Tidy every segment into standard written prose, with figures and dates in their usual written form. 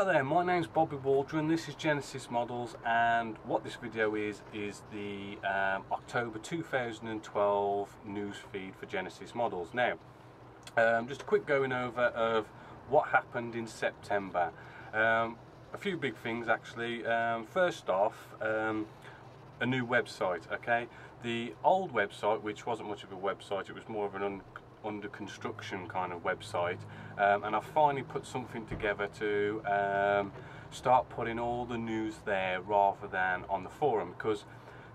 there, my name's Bobby Waldron, this is Genessis-Models, and what this video is the October 2012 news feed for Genessis-Models. Now, just a quick going over of what happened in September. A few big things actually. First off, a new website, okay? The old website, which wasn't much of a website, it was more of an under construction kind of website, and I finally put something together to start putting all the news there rather than on the forum, because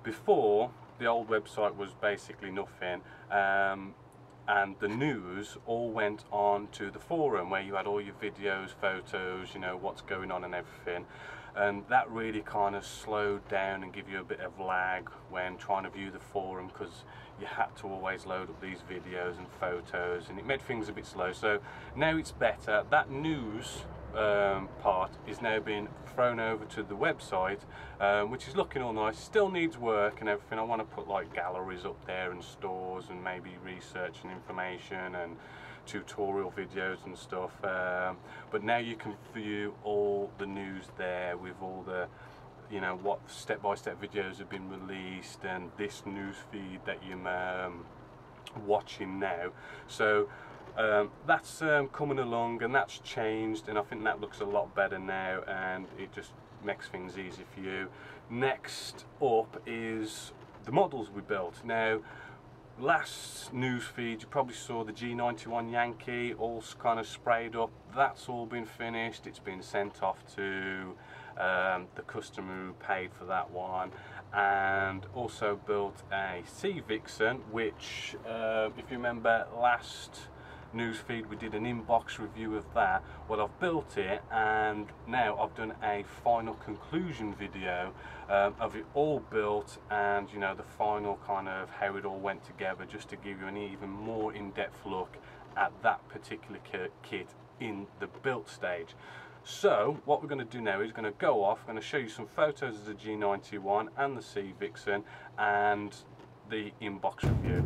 before the old website was basically nothing, and the news all went on to the forum where you had all your videos, photos, you know, what's going on and everything, and that really kind of slowed down and give you a bit of lag when trying to view the forum, because you had to always load up these videos and photos, and it made things a bit slow. So now it's better. That news part is now being thrown over to the website, which is looking all nice. Still needs work and everything. I want to put like galleries up there and stores and maybe research and information and tutorial videos and stuff, but now you can view all the news there with all the, you know, what step-by-step videos have been released and this news feed that you're watching now. So that's coming along, and that's changed, and I think that looks a lot better now, and it just makes things easy for you. Next up is the models we built. Now, last news feed you probably saw the G91 Yankee all kind of sprayed up. That's all been finished. It's been sent off to the customer who paid for that one, and also built a Sea Vixen, which if you remember last news feed we did an inbox review of that. Well, I've built it, and now I've done a final conclusion video of it all built, and you know, the final kind of how it all went together, just to give you an even more in-depth look at that particular kit in the built stage. So what we're going to do now is going to go off, I'm going to show you some photos of the G91 and the Sea Vixen and the inbox review.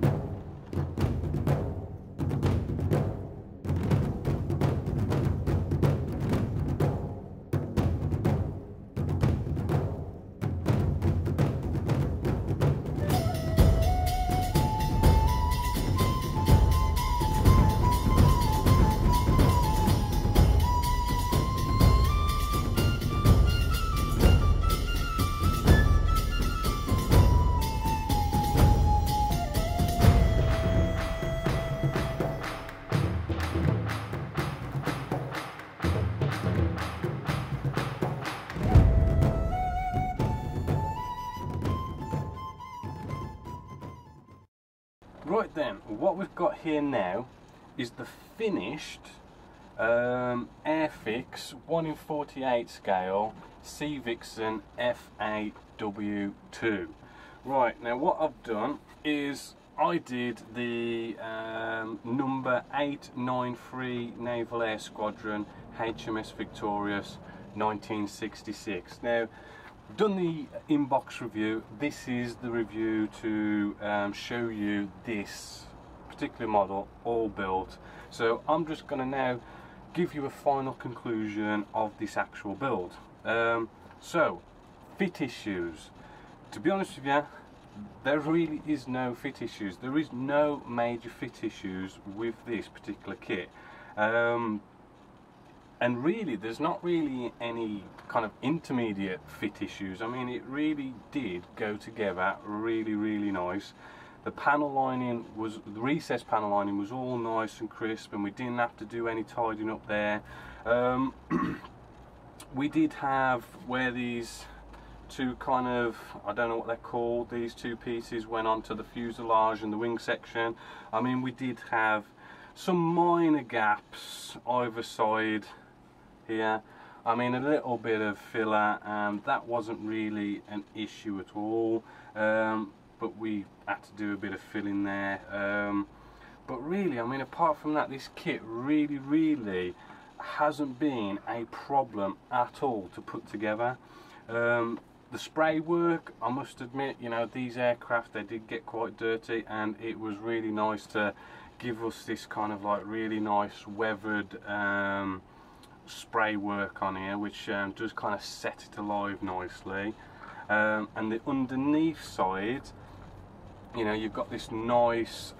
Right then, what we've got here now is the finished Airfix 1/48 scale Sea Vixen FAW2. Right, now what I've done is I did the number 893 Naval Air Squadron HMS Victorious 1966. Now, done the inbox review. This is the review to show you this particular model all built. So I'm just going to now give you a final conclusion of this actual build. So, fit issues. To be honest with you, there really is no fit issues. There is no major fit issues with this particular kit. And really, there's not really any kind of intermediate fit issues. I mean, it really did go together really nice. The panel lining was, the recessed panel lining was all nice and crisp, and we didn't have to do any tidying up there. We did have where these two kind of, I don't know what they're called, these two pieces went onto the fuselage and the wing section. I mean, we did have some minor gaps either side here. I mean, a little bit of filler, that wasn't really an issue at all, but we had to do a bit of filling there. But really, I mean, apart from that, this kit really hasn't been a problem at all to put together. The spray work, I must admit, you know, these aircraft, they did get quite dirty, and it was really nice to give us this kind of like really nice weathered spray work on here, which does kind of set it alive nicely. And the underneath side, you know, you've got this nice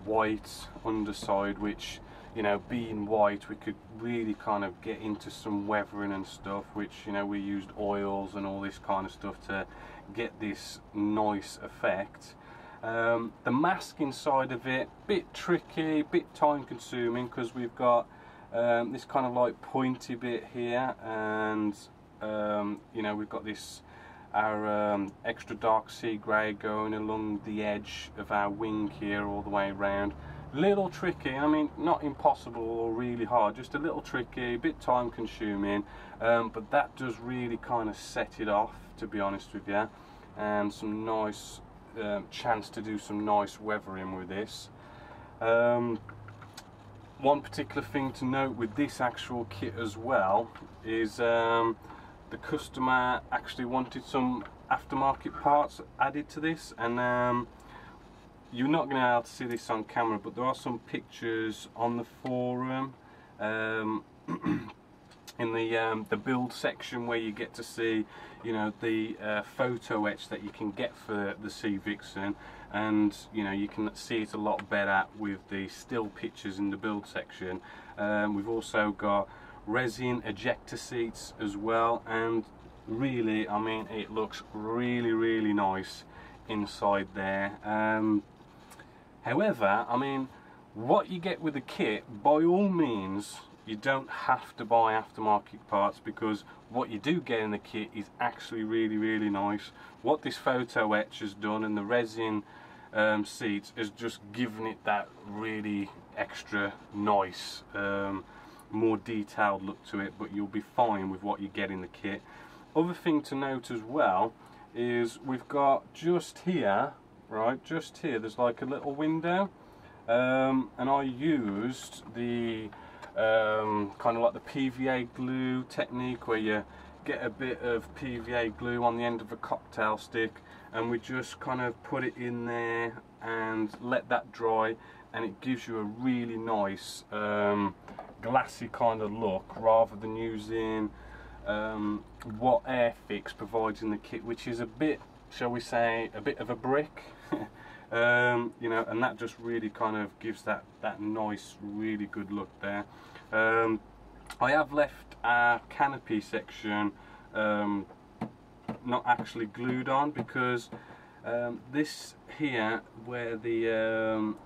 white underside, which, you know, being white, we could really kind of get into some weathering and stuff, which, you know, we used oils and all this kind of stuff to get this nice effect. The masking side of it, bit tricky, bit time consuming, because we've got this kind of like pointy bit here, and you know, we've got this our extra dark sea grey going along the edge of our wing here all the way around. Little tricky, I mean, not impossible or really hard, just a little tricky, a bit time consuming, but that does really kind of set it off, to be honest with you, and some nice chance to do some nice weathering with this. One particular thing to note with this actual kit as well is the customer actually wanted some aftermarket parts added to this, and you're not going to be able to see this on camera, but there are some pictures on the forum in the build section, where you get to see, you know, the photo etch that you can get for the Sea Vixen, and you know, you can see it a lot better with the still pictures in the build section. We've also got resin ejector seats as well, and really, I mean, it looks really nice inside there. However, I mean, what you get with the kit, by all means, you don't have to buy aftermarket parts, because what you do get in the kit is actually really nice. What this photo etch has done, and the resin seats, is just given it that really extra nice, more detailed look to it, but you'll be fine with what you get in the kit. Other thing to note as well is we've got just here, right, just here, there's like a little window, and I used the kind of like the PVA glue technique, where you get a bit of PVA glue on the end of a cocktail stick, and we just kind of put it in there and let that dry, and it gives you a really nice glassy kind of look, rather than using what Airfix provides in the kit, which is a bit, shall we say, a bit of a brick. You know, and that just really kind of gives that nice, really good look there. I have left our canopy section not actually glued on, because this here, where the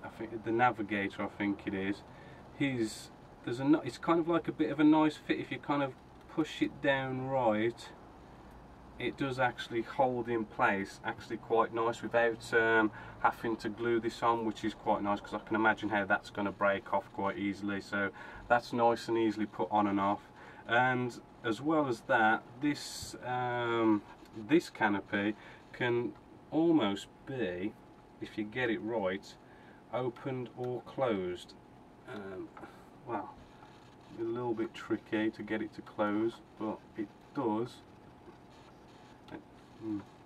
I think the navigator, I think it is, it's kind of like a bit of a nice fit. If you kind of push it down right, it does actually hold in place actually quite nice, without having to glue this on, which is quite nice, because I can imagine how that's going to break off quite easily. So that's nice and easily put on and off. And as well as that, this this canopy can almost be, if you get it right, opened or closed. Well, a little bit tricky to get it to close, but it does.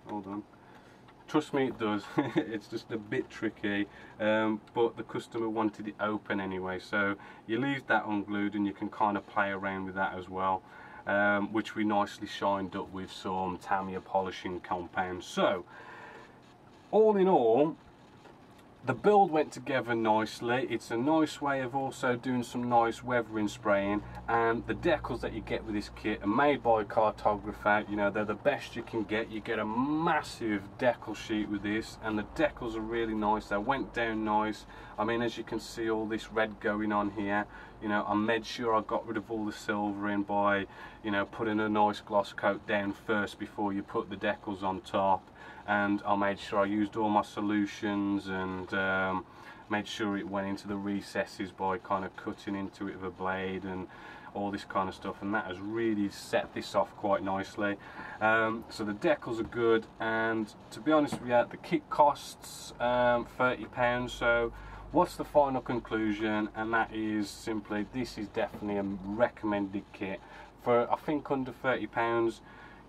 Hold on, trust me, it does. It's just a bit tricky, but the customer wanted it open anyway, so you leave that unglued and you can kind of play around with that as well, which we nicely shined up with some Tamiya polishing compound. So all in all, the build went together nicely. It's a nice way of also doing some nice weathering spraying, and the decals that you get with this kit are made by a cartographer. You know, they're the best you can get. You get a massive decal sheet with this, and the decals are really nice. They went down nice. I mean, as you can see, all this red going on here. You know, I made sure I got rid of all the silvering by, you know, putting a nice gloss coat down first before you put the decals on top. And I made sure I used all my solutions, and made sure it went into the recesses by kind of cutting into it with a blade and all this kind of stuff, and that has really set this off quite nicely. So the decals are good, and to be honest with you, the kit costs £30. So what's the final conclusion? And that is simply, this is definitely a recommended kit. For I think under £30,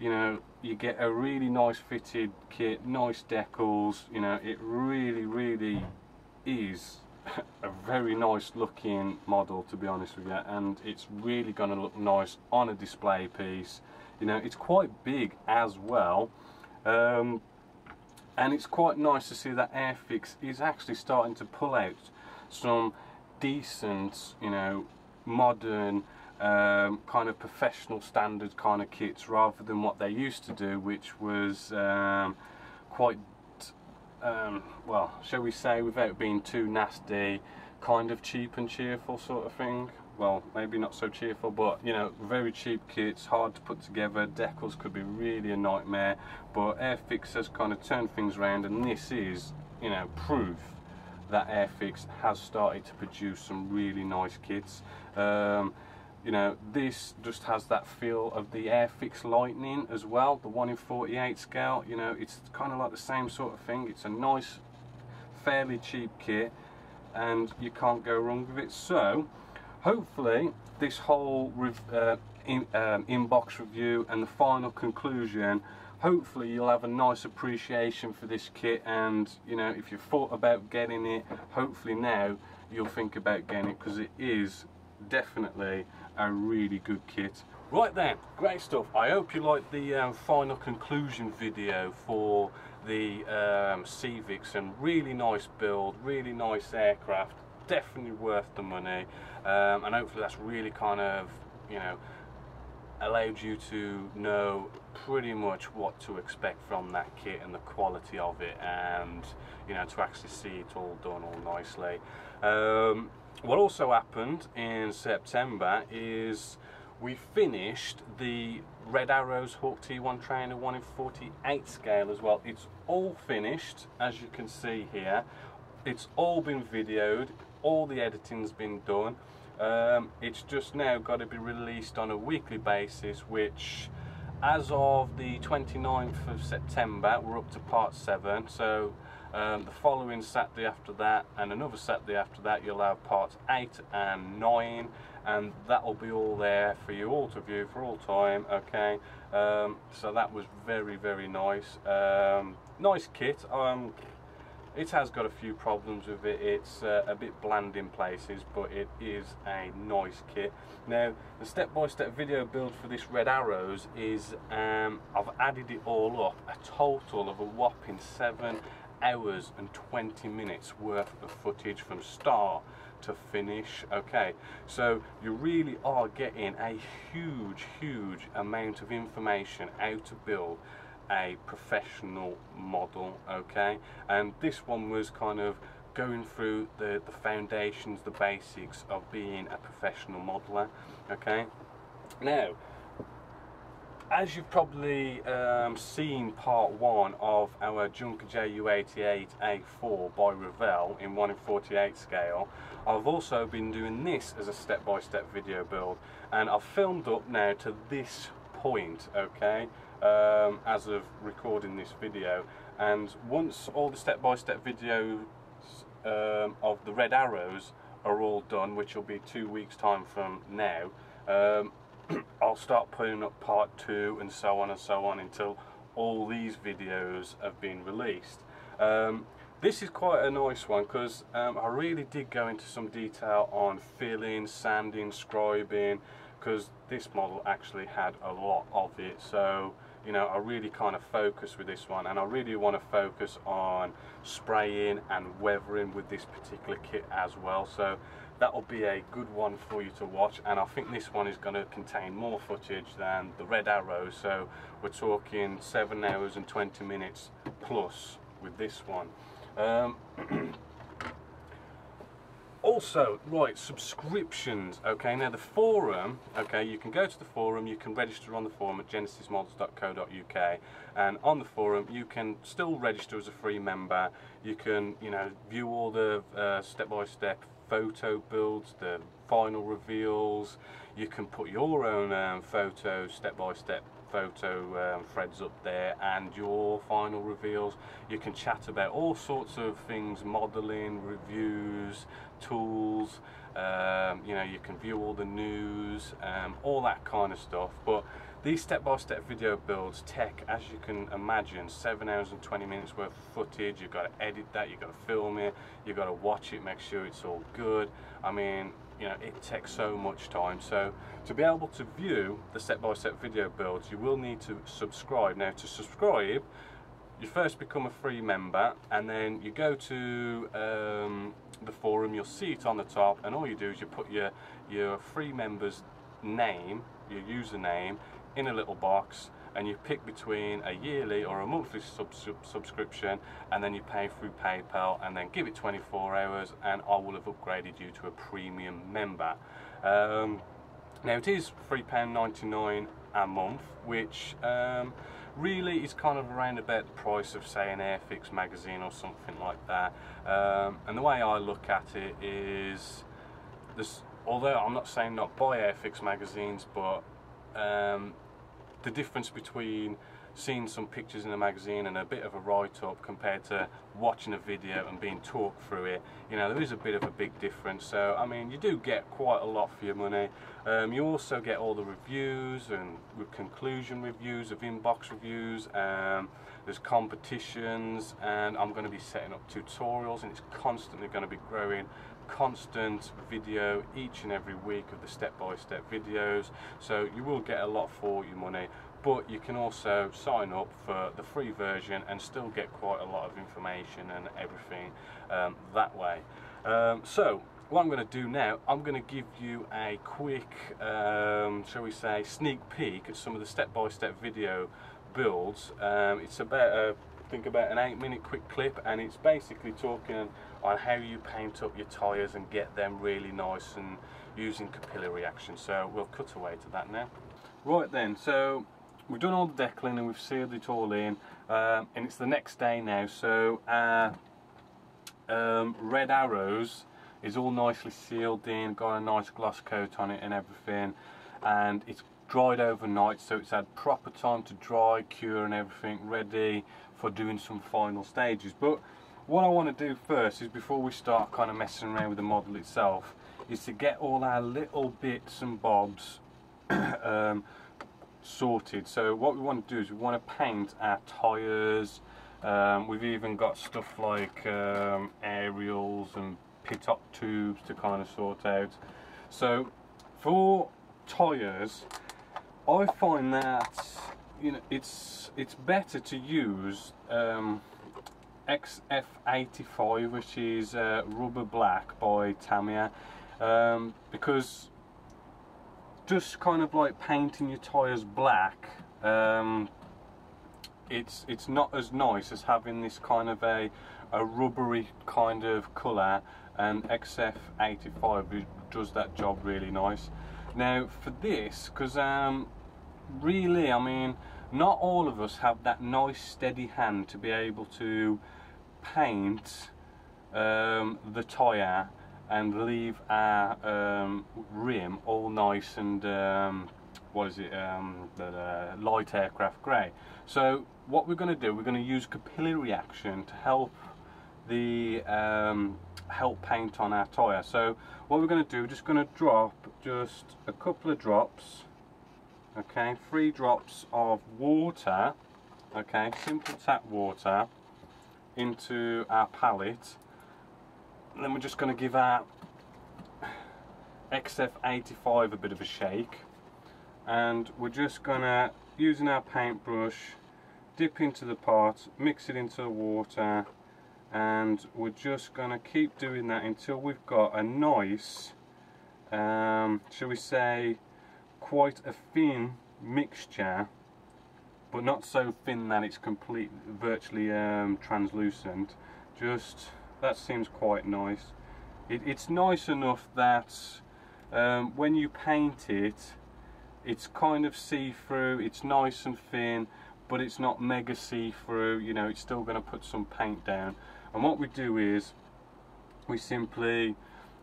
you know, you get a really nice fitted kit, nice decals. You know, it really is a very nice looking model, to be honest with you, and it's really going to look nice on a display piece. You know, it's quite big as well, and it's quite nice to see that Airfix is actually starting to pull out some decent, you know, modern kind of professional standard kind of kits, rather than what they used to do, which was quite well, shall we say, without being too nasty, kind of cheap and cheerful sort of thing. Well, maybe not so cheerful, but you know, very cheap kits, hard to put together. Decals could be really a nightmare, but Airfix has kind of turned things around, and this is, you know, proof that Airfix has started to produce some really nice kits. You know, this just has that feel of the Airfix Lightning as well, the 1 in 48 scale. You know, it's kind of like the same sort of thing. It's a nice, fairly cheap kit, and you can't go wrong with it. So hopefully this whole inbox review and the final conclusion, hopefully you'll have a nice appreciation for this kit, and you know, if you thought about getting it, hopefully now you'll think about getting it, because it is definitely a really good kit. Right then, great stuff. I hope you liked the final conclusion video for the Sea Vixen. Really nice build, really nice aircraft, definitely worth the money, and hopefully that's really kind of, you know, allowed you to know pretty much what to expect from that kit and the quality of it, and you know, to actually see it all done all nicely. What also happened in September is we finished the Red Arrows Hawk T1 trainer 1 in 48 scale as well. It's all finished, as you can see here. It's all been videoed, all the editing's been done. It's just now got to be released on a weekly basis, which as of the 29th of September we're up to part 7. So the following Saturday after that and another Saturday after that you'll have parts 8 and 9, and that will be all there for you all to view for all time. Okay, so that was very, very nice. Nice kit. It has got a few problems with it. It's a bit bland in places, but it is a nice kit. Now, the step-by-step video build for this Red Arrows is, I've added it all up, a total of a whopping 7 hours and 20 minutes worth of footage from start to finish. Okay, so you really are getting a huge amount of information how to build a professional model. Okay, and this one was kind of going through the foundations, the basics of being a professional modeler. Okay, now as you've probably seen part 1 of our Junker Ju-88A4 by Revell in 1 in 48 scale, I've also been doing this as a step-by-step video build, and I've filmed up now to this point, okay, as of recording this video. And once all the step-by-step videos of the Red Arrows are all done, which will be 2 weeks time from now, I'll start putting up part 2 and so on until all these videos have been released. This is quite a nice one because I really did go into some detail on filling, sanding, scribing, because this model actually had a lot of it. So you know, I really kind of focus with this one, and I really want to focus on spraying and weathering with this particular kit as well. So that will be a good one for you to watch, and I think this one is going to contain more footage than the Red Arrow. So we're talking 7 hours and 20 minutes plus with this one. Also, right, subscriptions. Okay, now the forum, okay, you can go to the forum, you can register on the forum at genesismodels.co.uk, and on the forum you can still register as a free member. You can, you know, view all the step-by-step photo builds, the final reveals. You can put your own photo, step-by-step photo threads up there, and your final reveals. You can chat about all sorts of things, modeling, reviews, tools, you know, you can view all the news, all that kind of stuff. But these step-by-step video builds take, as you can imagine, 7 hours and 20 minutes worth of footage. You've got to edit that, you've got to film it, you've got to watch it, make sure it's all good. I mean, you know, it takes so much time. So to be able to view the step-by-step video builds, you will need to subscribe. Now, to subscribe, you first become a free member, and then you go to the forum. You'll see it on the top, and all you do is you put your free member's name, your username, in a little box, and you pick between a yearly or a monthly subscription, and then you pay through PayPal, and then give it 24 hours and I will have upgraded you to a premium member. Now it is £3.99 a month, which really is kind of around about the price of, say, an Airfix magazine or something like that. And the way I look at it is, this, although I'm not saying not buy Airfix magazines, but the difference between seeing some pictures in a magazine and a bit of a write-up compared to watching a video and being talked through it, you know, there is a bit of a big difference. So I mean, you do get quite a lot for your money. You also get all the reviews and conclusion reviews of inbox reviews. There's competitions, and I'm going to be setting up tutorials, and it's constantly going to be growing. Constant video each and every week of the step-by-step videos, so you will get a lot for your money. But you can also sign up for the free version and still get quite a lot of information and everything that way. So what I'm going to do now, I'm going to give you a quick, shall we say, sneak peek at some of the step-by-step video builds. It's about I think about an 8-minute quick clip, and it's basically talking on how you paint up your tyres and get them really nice and using capillary action. So we'll cut away to that now. Right then, so we've done all the deckling and we've sealed it all in, and it's the next day now. So Red Arrows is all nicely sealed in, got a nice gloss coat on it and everything, and it's dried overnight, so it's had proper time to dry, cure and everything, ready for doing some final stages. But what I want to do first is, before we start kind of messing around with the model itself, is to get all our little bits and bobs sorted. So what we want to do is we want to paint our tyres. We've even got stuff like aerials and pitot tubes to kind of sort out. So for tyres, I find that, you know, it's better to use XF85, which is Rubber Black by Tamiya, because just kind of like painting your tyres black, it's not as nice as having this kind of a rubbery kind of colour, and XF85 does that job really nice. Now for this, because really, I mean, not all of us have that nice steady hand to be able to paint the tyre and leave our rim all nice and what is it, the light aircraft grey. So what we're going to do, we're going to use capillary action to help the help paint on our tyre. So what we're going to do, we're just going to drop just a couple of drops, okay, 3 drops of water, okay, simple tap water, into our palette, and then we're just going to give our XF85 a bit of a shake, and we're just going to, using our paintbrush, dip into the pot, mix it into the water, and we're just going to keep doing that until we've got a nice, shall we say, quite a thin mixture, but not so thin that it's virtually translucent. Just, that seems quite nice. It's nice enough that when you paint it, it's kind of see-through, it's nice and thin, but it's not mega see-through, you know, it's still going to put some paint down. And what we do is, we simply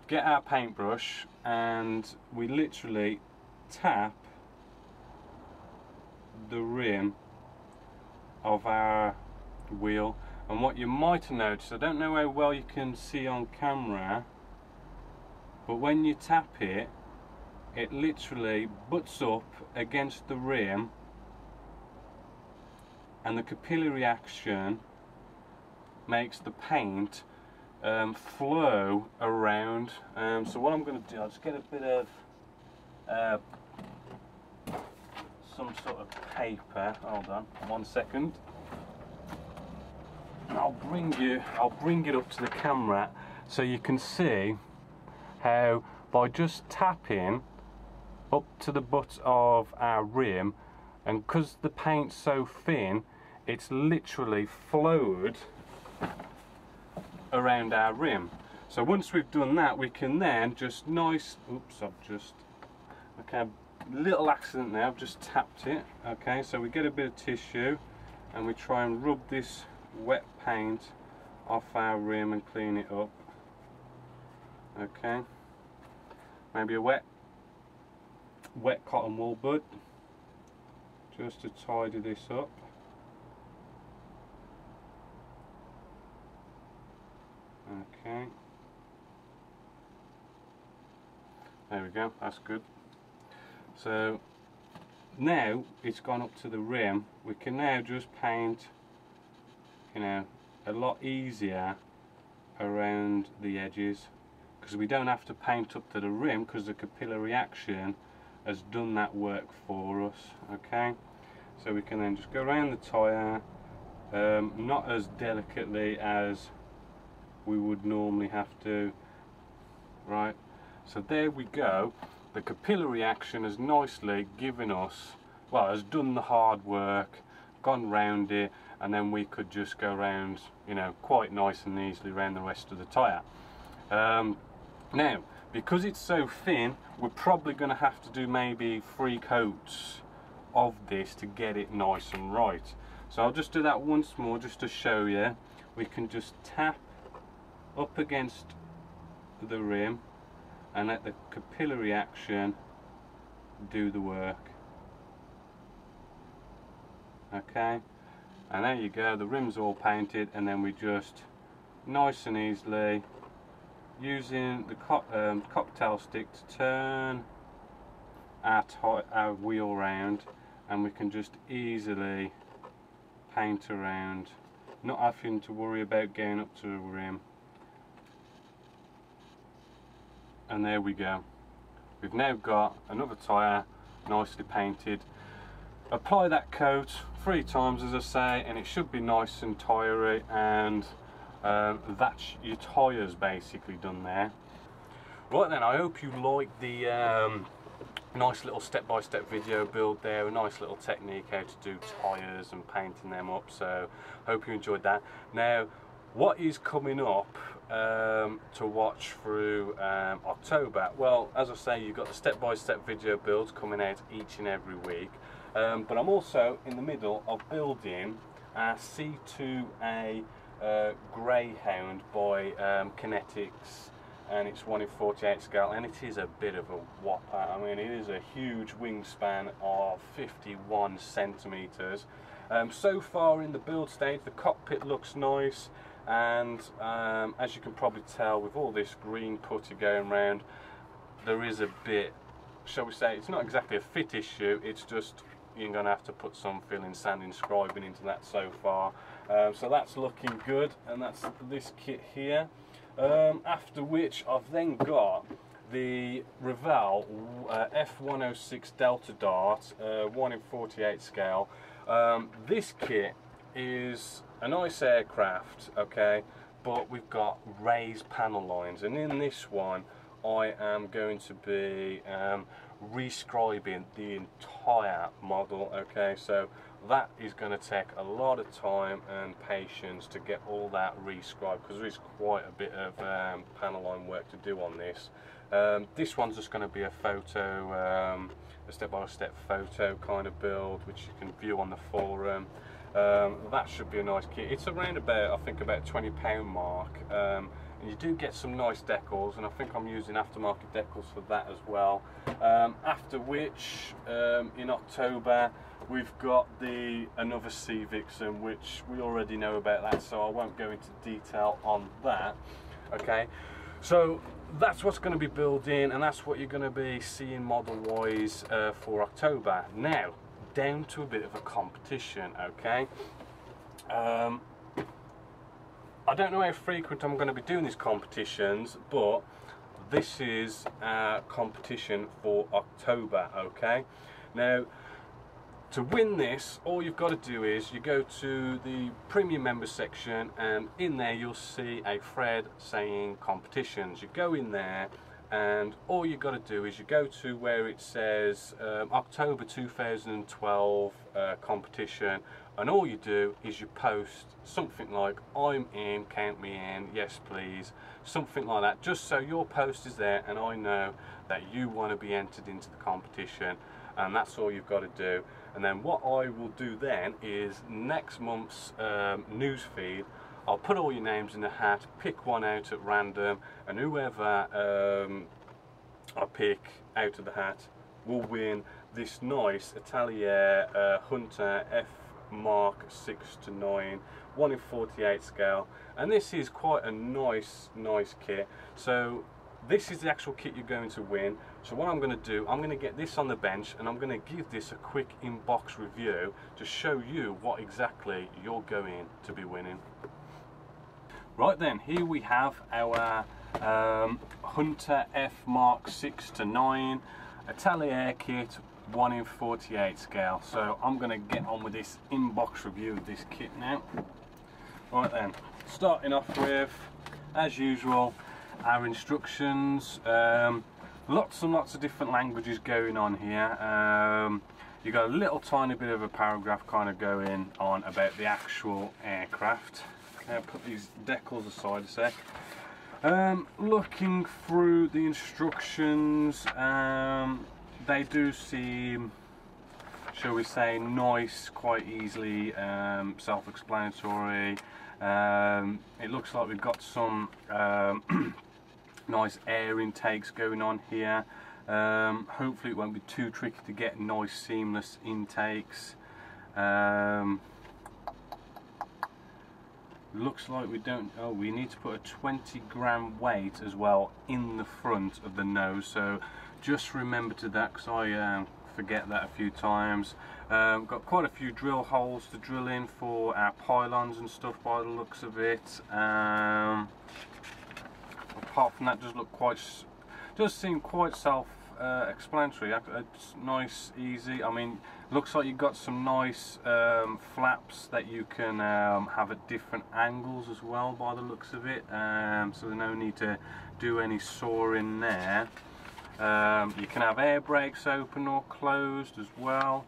get our paintbrush and we literally tap the rim of our wheel. And what you might have noticed, I don't know how well you can see on camera, but when you tap it, it literally butts up against the rim, and the capillary action makes the paint flow around. So what I'm going to do, I'll just get a bit of some sort of paper. Hold on 1 second. And I'll bring it up to the camera so you can see how by just tapping up to the butt of our rim, and because the paint's so thin, it's literally flowed around our rim. So once we've done that, we can then just okay, little accident there, I've just tapped it. Okay, so we get a bit of tissue and we try and rub this wet paint off our rim and clean it up. Okay, maybe a wet cotton wool bud just to tidy this up. Okay, there we go, that's good. So now it's gone up to the rim, we can now just paint, you know, a lot easier around the edges, because we don't have to paint up to the rim because the capillary action has done that work for us. Okay, so we can then just go around the tyre, not as delicately as we would normally have to. Right, so there we go. The capillary action has nicely given us, well, has done the hard work, gone round it, and then we could just go around, you know, quite nice and easily around the rest of the tyre. Now, because it's so thin, we're probably going to have to do maybe 3 coats of this to get it nice and right. So I'll just do that once more just to show you. We can just tap up against the rim and let the capillary action do the work. Okay, and there you go, the rim's all painted, and then we just nice and easily, using the cocktail stick, to turn our wheel round, and we can just easily paint around, not having to worry about getting up to the rim. And there we go, we've now got another tyre nicely painted. Apply that coat 3 times, as I say, and it should be nice and tiry, and that's your tyres basically done there. Right then, I hope you liked the nice little step-by-step video build there, a nice little technique how to do tyres and painting them up, so hope you enjoyed that. Now, what is coming up to watch through October? Well, as I say, you've got the step-by-step video builds coming out each and every week, but I'm also in the middle of building our C2A Greyhound by Kinetics, and it's 1/48 scale, and it is a bit of a whopper. I mean, it is a huge wingspan of 51 centimeters. So far in the build stage, the cockpit looks nice, and as you can probably tell, with all this green putty going around, there is a bit, shall we say, it's not exactly a fit issue, it's just you're going to have to put some filling, sanding, scribing into that so far. So that's looking good, and that's this kit here. After which I've then got the Revell F106 Delta Dart 1/48 scale. This kit is a nice aircraft, okay, but we've got raised panel lines, and in this one I am going to be rescribing the entire model. Okay, so that is going to take a lot of time and patience to get all that rescribed, because there is quite a bit of panel line work to do on this. This one's just going to be a photo, a step-by-step photo kind of build, which you can view on the forum. That should be a nice kit. It's around about, I think, about £20 mark, and you do get some nice decals, and I think I'm using aftermarket decals for that as well. After which, in October, we've got another Sea Vixen, which we already know about that, so I won't go into detail on that. Okay, So that's what's going to be built in, and that's what you're going to be seeing model wise for October. Now down to a bit of a competition, okay. I don't know how frequent I'm going to be doing these competitions, but this is a competition for October, okay. Now to win this, all you've got to do is you go to the premium members section, and in there you'll see a thread saying competitions. You go in there, and all you've got to do is you go to where it says October 2012 competition, and all you do is you post something like "I'm in, count me in, yes please," something like that, just so your post is there and I know that you want to be entered into the competition. And that's all you've got to do. And then what I will do then is next month's news feed, I'll put all your names in the hat, pick one out at random, and whoever I pick out of the hat will win this nice Atelier Hunter F Mark 6-9 1 in 48 scale. And this is quite a nice kit. So this is the actual kit you're going to win. So what I'm going to do, I'm going to get this on the bench, and I'm going to give this a quick inbox review to show you what exactly you're going to be winning. Right then, here we have our Hunter F Mark 6-9 Atelier kit 1 in 48 scale. So I'm going to get on with this inbox review of this kit now. Right then, starting off with, as usual, our instructions. Lots and lots of different languages going on here. You've got a little tiny bit of a paragraph kind of going on about the actual aircraft. Okay, I'll put these decals aside a sec. Looking through the instructions, they do seem, shall we say, nice, quite easily self-explanatory. It looks like we've got some nice air intakes going on here. Hopefully it won't be too tricky to get nice seamless intakes. Looks like we need to put a 20-gram weight as well in the front of the nose, so just remember to that, because I forget that a few times. Got quite a few drill holes to drill in for our pylons and stuff by the looks of it. Apart from that, does seem quite self-explanatory. It's nice, easy. I mean, looks like you've got some nice flaps that you can have at different angles as well by the looks of it. So there's no need to do any sawing there. You can have air brakes open or closed as well.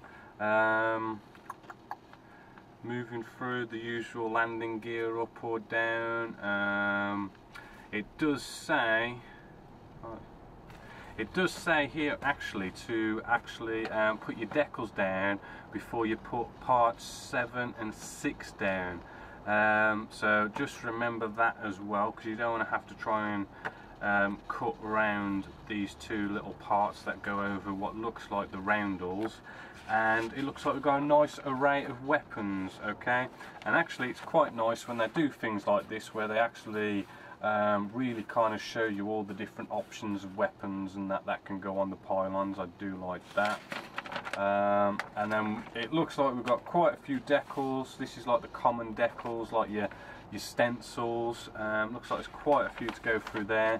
Moving through the usual landing gear up or down. It does say here actually to put your decals down before you put parts 7 and 6 down. So just remember that as well, because you don't want to have to try and cut around these two little parts that go over what looks like the roundels. And it looks like we've got a nice array of weapons, okay. And actually it's quite nice when they do things like this, where they actually really kind of show you all the different options of weapons and that can go on the pylons. I do like that. And then it looks like we've got quite a few decals. This is like the common decals, like your stencils. Looks like there's quite a few to go through there.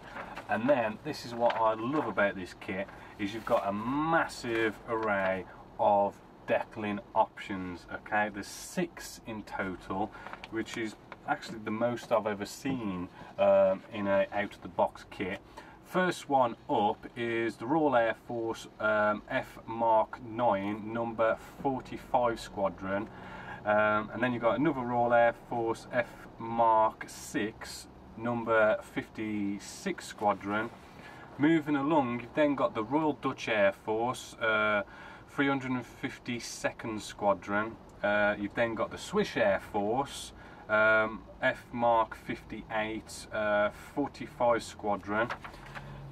And then this is what I love about this kit, is you've got a massive array of decaling options. Okay, there's 6 in total, which is actually the most I've ever seen in a out-of-the-box kit. First one up is the Royal Air Force F Mark 9 number 45 Squadron, and then you've got another Royal Air Force F Mark 6 number 56 Squadron. Moving along, you've then got the Royal Dutch Air Force 352nd Squadron. You've then got the Swiss Air Force F Mark 58 45 Squadron.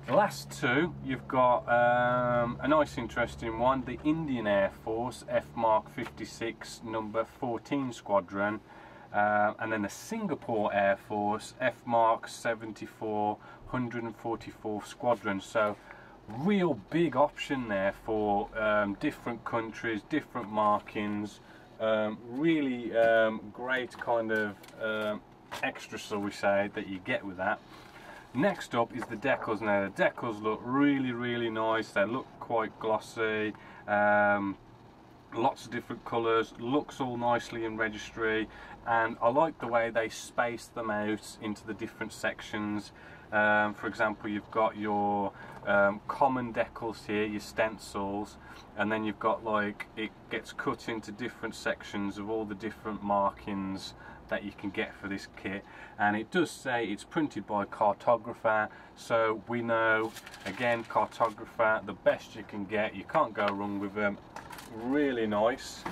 The last two, you've got a nice interesting one, the Indian Air Force F Mark 56 number 14 Squadron, and then the Singapore Air Force F Mark 74 144th Squadron. So real big option there for different countries, different markings. Really great kind of extra, so we say, that you get with that. Next up is the decals. Now the decals look really nice. They look quite glossy, lots of different colours, looks all nicely in registry, and I like the way they space them out into the different sections. For example, you've got your common decals here, your stencils, and then you've got, like, it gets cut into different sections of all the different markings that you can get for this kit. And it does say it's printed by cartographer, so we know, again, cartographer, the best you can get. You can't go wrong with them. Really nice.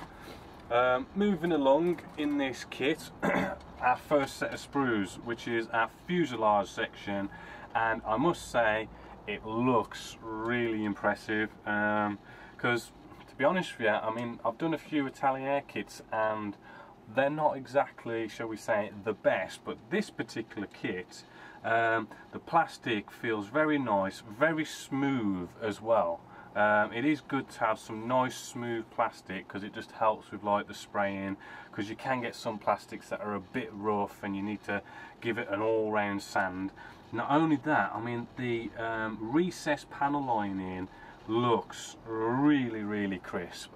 Moving along in this kit, our first set of sprues, which is our fuselage section, and I must say it looks really impressive, because to be honest with you, I mean, I've done a few Atelier kits and they're not exactly, shall we say, the best, but this particular kit, the plastic feels very nice, very smooth as well. It is good to have some nice smooth plastic, because it just helps with, like, the spraying, because you can get some plastics that are a bit rough and you need to give it an all-round sand. Not only that, I mean, the recessed panel lining looks really crisp.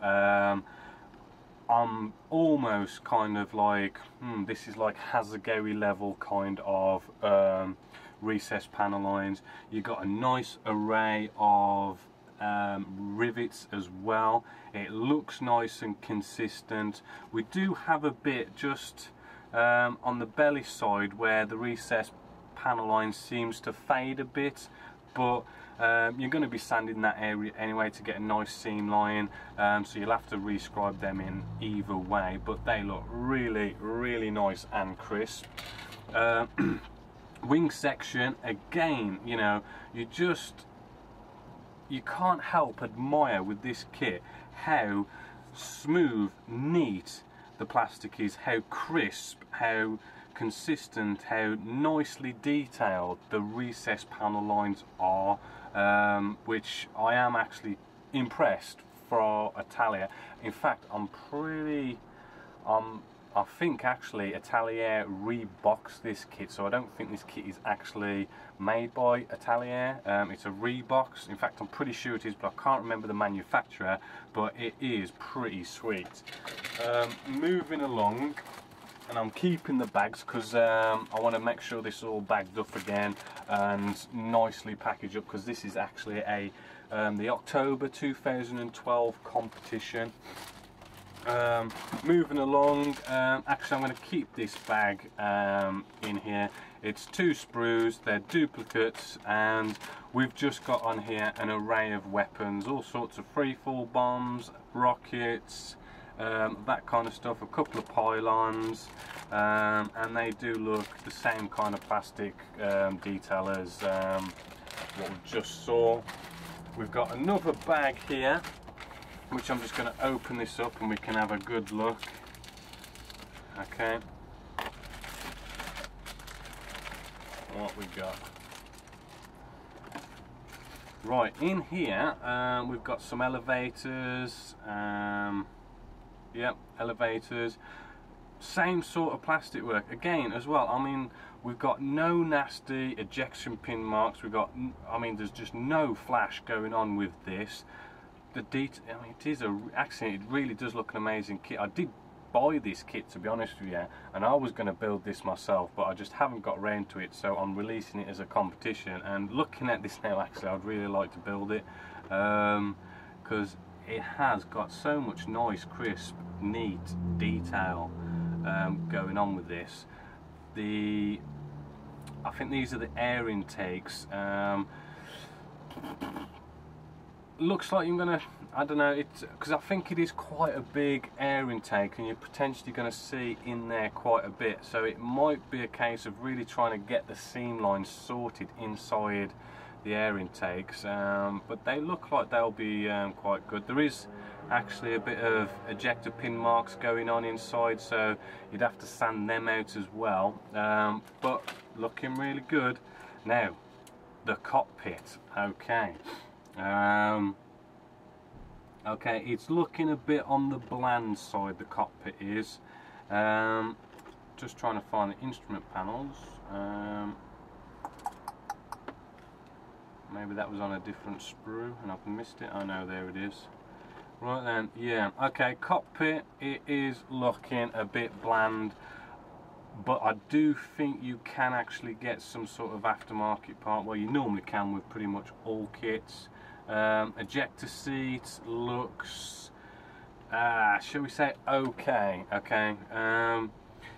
I'm almost kind of like, this is like Hasegawa level kind of recessed panel lines. You've got a nice array of rivets as well. It looks nice and consistent. We do have a bit just on the belly side where the recessed panel line seems to fade a bit, but you're going to be sanding that area anyway to get a nice seam line, so you'll have to rescribe them in either way, but they look really nice and crisp. Wing section, again, you know, you can't help admire with this kit how smooth, neat the plastic is, how crisp, how consistent, how nicely detailed the recessed panel lines are, which I am actually impressed for Atelier. In fact, I think actually Atelier reboxed this kit, so I don't think this kit is actually made by Atelier. It's a rebox. In fact, I'm pretty sure it is, but I can't remember the manufacturer, but it is pretty sweet. Moving along, and I'm keeping the bags because I want to make sure this is all bagged up again and nicely packaged up, because this is actually a the October 2012 competition. Moving along, actually I'm going to keep this bag in here. It's 2 sprues, they're duplicates, and we've just got on here an array of weapons, all sorts of freefall bombs, rockets, that kind of stuff, a couple of pylons, and they do look the same kind of plastic detail as what we just saw. We've got another bag here, which I'm just going to open this up and we can have a good look. Okay, what we got? Right, in here we've got some elevators. Yep, elevators. Same sort of plastic work again as well. I mean, we've got no nasty ejection pin marks. We've got, I mean, there's just no flash going on with this. The detail, I mean, it is actually, it really does look an amazing kit. I did buy this kit, to be honest with you, and I was going to build this myself, but I just haven't got round to it, so I'm releasing it as a competition. And looking at this now, actually, I'd really like to build it, because it has got so much nice, crisp, neat detail going on with this. I think these are the air intakes. Looks like you're gonna, I don't know, it's because I think it is quite a big air intake, and you're potentially going to see in there quite a bit, so it might be a case of really trying to get the seam lines sorted inside the air intakes, but they look like they'll be quite good. There is actually a bit of ejector pin marks going on inside, so you'd have to sand them out as well, but looking really good. Now, the cockpit. Okay. Okay, it's looking a bit on the bland side, the cockpit is. Just trying to find the instrument panels. Maybe that was on a different sprue and I've missed it. Oh no, there it is. Right then, yeah, okay, cockpit, it is looking a bit bland, but I do think you can actually get some sort of aftermarket part, well, you normally can with pretty much all kits. Ejector seat looks, shall we say, okay.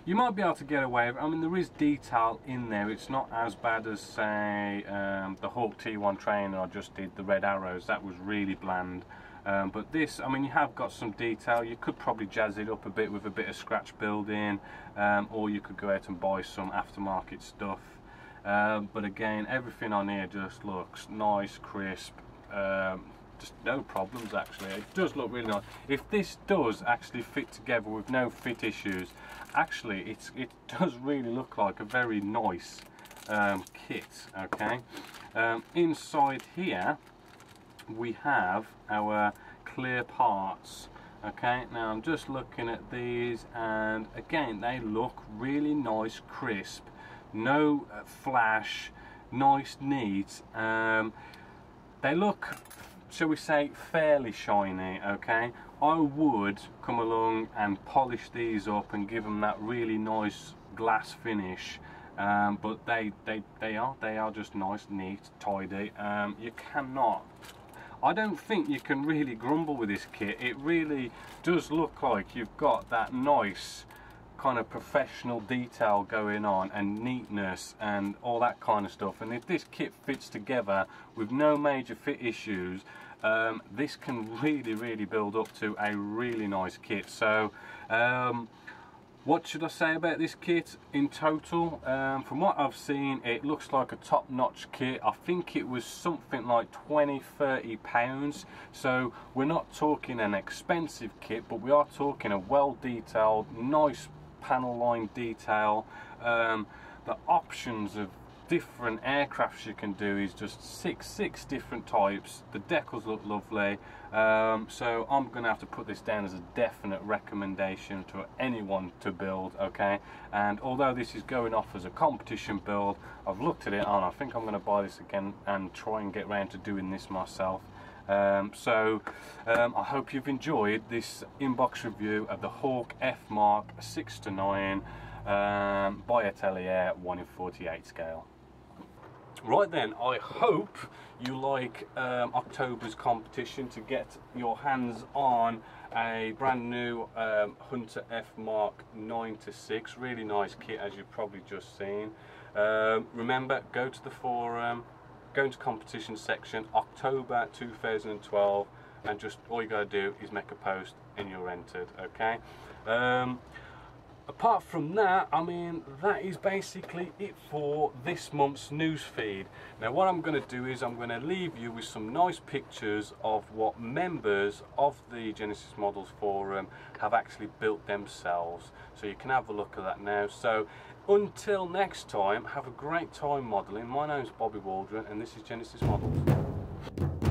You might be able to get away with it. I mean, there is detail in there. It's not as bad as, say, the Hawk T1 trainer I just did, the red arrows. That was really bland. But this, I mean, you have got some detail. You could probably jazz it up a bit with a bit of scratch building, or you could go out and buy some aftermarket stuff. But again, everything on here just looks nice, crisp. Just no problems actually. It does look really nice. If this does actually fit together with no fit issues, actually it does really look like a very nice kit. Okay. Inside here we have our clear parts. Okay, now I'm just looking at these, and again they look really nice, crisp, no flash, nice, neat. They look, shall we say, fairly shiny. Okay, I would come along and polish these up and give them that really nice glass finish, but they are just nice, neat, tidy. You cannot, I don't think you can really grumble with this kit. It really does look like you've got that nice kind of professional detail going on and neatness and all that kind of stuff. And if this kit fits together with no major fit issues, this can really build up to a really nice kit. So what should I say about this kit in total? From what I've seen, it looks like a top-notch kit. I think it was something like £20–30. So we're not talking an expensive kit, but we are talking a well-detailed, nice panel line detail. The options of different aircrafts you can do is just six different types. The decals look lovely. So I'm gonna have to put this down as a definite recommendation to anyone to build. Okay, and although this is going off as a competition build, I've looked at it and I think I'm gonna buy this again and try and get around to doing this myself. I hope you've enjoyed this inbox review of the Hawk F Mark 6-9 by Atelier 1/48 scale. Right then, I hope you like October's competition to get your hands on a brand new Hunter F Mark 9-6. Really nice kit, as you've probably just seen. Remember, go to the forum, go into competition section, October 2012, and just all you gotta do is make a post and you're entered. Okay. Apart from that, I mean, that is basically it for this month's news feed. Now what I'm going to do is I'm going to leave you with some nice pictures of what members of the Genessis-Models forum have actually built themselves, so you can have a look at that now. So until next time, have a great time modelling. My name's Bobby Waldron and this is Genessis-Models.